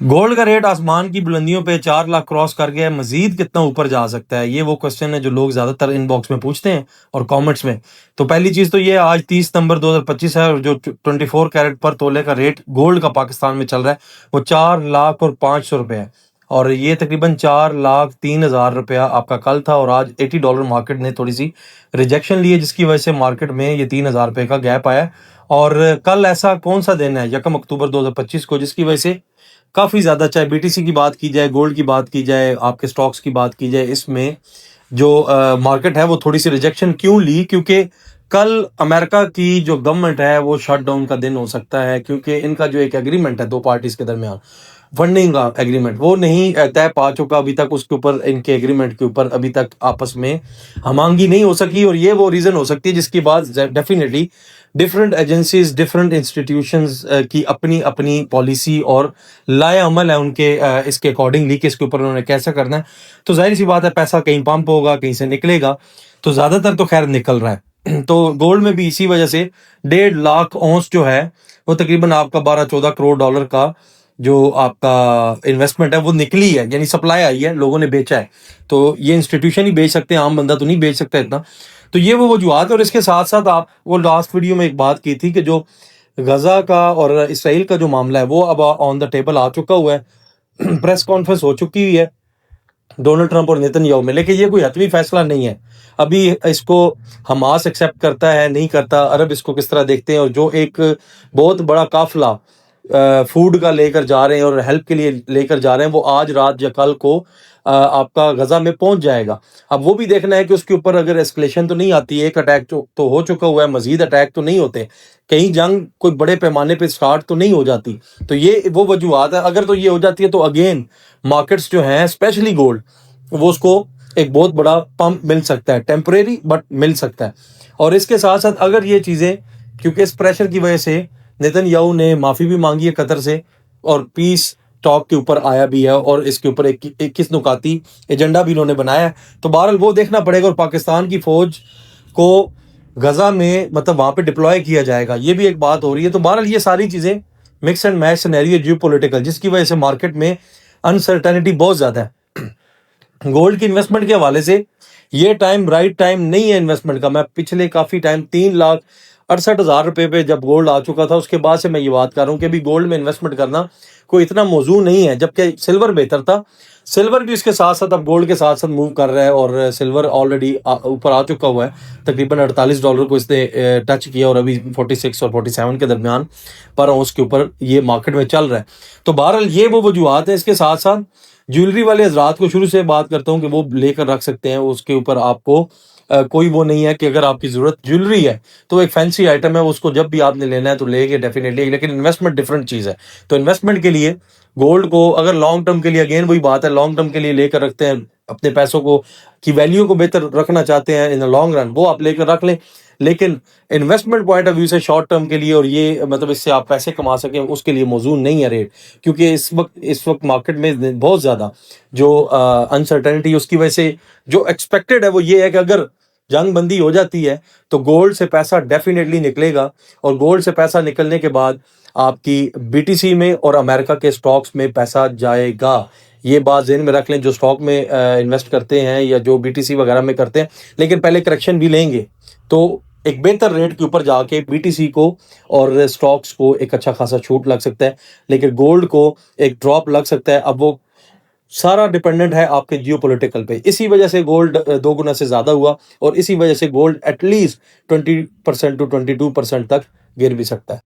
Gold का rate आसमान की बुलंदियों पे 4 लाख क्रॉस कर गया है। मजीद कितना ऊपर जा सकता है, ये वो क्वेश्चन है जो लोग ज्यादातर इनबॉक्स में पूछते हैं और कमेंट्स में। तो पहली चीज तो ये, आज 30 नवंबर 2025 है और जो 24 कैरेट पर तोले का रेट गोल्ड का पाकिस्तान में चल रहा है वो 4 लाख और 500 रुपए है। और ये तकरीबन 4 लाख 3 हजार रुपया आपका कल था, और आज $80 मार्केट ने थोड़ी सी रिजेक्शन ली है, जिसकी वजह से मार्केट में ये 3 हजार रुपये का गैप आया है। और कल ऐसा कौन सा दिन है 1 अक्टूबर 2025 को, जिसकी वजह से काफी ज्यादा, चाहे बीटीसी की बात की जाए, गोल्ड की बात की जाए, आपके स्टॉक्स की बात की जाए, इसमें जो मार्केट है वो थोड़ी सी रिजेक्शन क्यों ली? क्योंकि कल अमेरिका की जो गवर्नमेंट है वो शटडाउन का दिन हो सकता है, क्योंकि इनका जो एक एग्रीमेंट है दो पार्टीज के दरमियान, फंडिंग का एग्रीमेंट, वो नहीं तय पा चुका अभी तक। उसके ऊपर, इनके एग्रीमेंट के ऊपर अभी तक आपस में हमांगी नहीं हो सकी, और ये वो रीजन हो सकती है जिसके बाद definitely different agencies, different institutions की अपनी अपनी पॉलिसी और लाए अमल है उनके इसके अकॉर्डिंगली कि इसके ऊपर उन्होंने कैसा करना है। तो जाहिर सी बात है, पैसा कहीं पंप होगा, कहीं से निकलेगा, तो ज्यादातर तो खैर निकल रहा है। तो गोल्ड में भी इसी वजह से 1.5 लाख औंस जो है वो तकरीबन आपका 12-14 करोड़ डॉलर का जो आपका इन्वेस्टमेंट है वो निकली है, यानी सप्लाई आई है, लोगों ने बेचा है। तो ये इंस्टीट्यूशन ही बेच सकते हैं, आम बंदा तो नहीं बेच सकता इतना। तो ये वो वजूहत है। और इसके साथ साथ आप वो लास्ट वीडियो में एक बात की थी कि जो गजा का और इसराइल का जो मामला है वो अब ऑन द टेबल आ चुका हुआ है। प्रेस कॉन्फ्रेंस हो चुकी हुई है डोनाल्ड ट्रंप और नेतन्याहू में, लेकिन ये कोई हतमी फैसला नहीं है अभी। इसको हमास एक्सेप्ट करता है नहीं करता, अरब इसको किस तरह देखते हैं, और जो एक बहुत बड़ा काफिला फूड का लेकर जा रहे हैं और हेल्प के लिए लेकर जा रहे हैं, वो आज रात या कल को आपका गजा में पहुंच जाएगा। अब वो भी देखना है कि उसके ऊपर अगर एस्केलेशन तो नहीं आती है। एक अटैक तो हो चुका हुआ है, मजीद अटैक तो नहीं होते, कहीं जंग कोई बड़े पैमाने पे स्टार्ट तो नहीं हो जाती। तो ये वो वजूहत है। अगर तो ये हो जाती है तो अगेन मार्केट्स जो हैं, स्पेशली गोल्ड, वो उसको एक बहुत बड़ा पंप मिल सकता है, टेम्परेरी बट मिल सकता है। और इसके साथ साथ अगर ये चीजें, क्योंकि इस प्रेशर की वजह से नेतन्याहू ने माफी भी मांगी है कतर से, और पीस टॉक के ऊपर आया भी है, और इसके ऊपर 21 नुकाती एजेंडा भी इन्होंने बनाया है। तो बहरहाल वो देखना पड़ेगा, और पाकिस्तान की फौज को गजा में मतलब वहां पे डिप्लॉय किया जाएगा, ये भी एक बात हो रही है। तो बहरहाल ये सारी चीजें mix and match scenario Jio political, जिसकी वजह से मार्केट में अनसर्टेनिटी बहुत ज्यादा है। गोल्ड की इन्वेस्टमेंट के हवाले से ये टाइम राइट टाइम नहीं है इन्वेस्टमेंट का। मैं पिछले काफी टाइम 3,68,000 रुपए पे जब गोल्ड आ चुका था, उसके बाद से मैं ये बात कर रहा हूँ कि अभी गोल्ड में इन्वेस्टमेंट करना कोई इतना मौजू नहीं है, जबकि सिल्वर बेहतर था। सिल्वर भी इसके साथ साथ अब गोल्ड के साथ साथ मूव कर रहा है, और सिल्वर ऑलरेडी ऊपर आ चुका हुआ है। तकरीबन $48 को इसने टच किया, और अभी 46 और 47 के दरमियान पर उसके ऊपर ये मार्केट में चल रहा है। तो बहरहाल ये वो वजूहत है। इसके साथ साथ ज्वेलरी वाले हजरात को शुरू से बात करता हूँ कि वो लेकर रख सकते हैं, उसके ऊपर आपको कोई वो नहीं है कि अगर आपकी जरूरत ज्वेलरी है तो एक फैंसी आइटम है, उसको जब भी आपने लेना है तो लेके डेफिनेटली, लेकिन इन्वेस्टमेंट डिफरेंट चीज है। तो इन्वेस्टमेंट के लिए गोल्ड को अगर लॉन्ग टर्म के लिए, अगेन वही बात है, लॉन्ग टर्म के लिए लेकर रखते हैं, अपने पैसों को की वैल्यू को बेहतर रखना चाहते हैं इन द लॉन्ग रन, वो आप लेकर रख लें। लेकिन इन्वेस्टमेंट पॉइंट ऑफ व्यू से शॉर्ट टर्म के लिए, और ये मतलब इससे आप पैसे कमा सकें, उसके लिए मौजूद नहीं है रेट। क्योंकि इस वक्त मार्केट में बहुत ज्यादा जो अनसर्टेनिटी, उसकी वजह से जो एक्सपेक्टेड है वो ये है कि अगर जंग बंदी हो जाती है तो गोल्ड से पैसा डेफिनेटली निकलेगा, और गोल्ड से पैसा निकलने के बाद आपकी बीटीसी में और अमेरिका के स्टॉक्स में पैसा जाएगा। ये बात ज़हन में रख लें, जो स्टॉक में इन्वेस्ट करते हैं या जो बीटीसी वगैरह में करते हैं, लेकिन पहले करेक्शन भी लेंगे तो एक बेहतर रेट के ऊपर जाके बीटीसी को और स्टॉक्स को एक अच्छा खासा छूट लग सकता है, लेकिन गोल्ड को एक ड्रॉप लग सकता है। अब वो सारा डिपेंडेंट है आपके जियोपॉलिटिकल पे। इसी वजह से गोल्ड 2 गुना से ज्यादा हुआ, और इसी वजह से गोल्ड एटलीस्ट 20% to 22% तक गिर भी सकता है।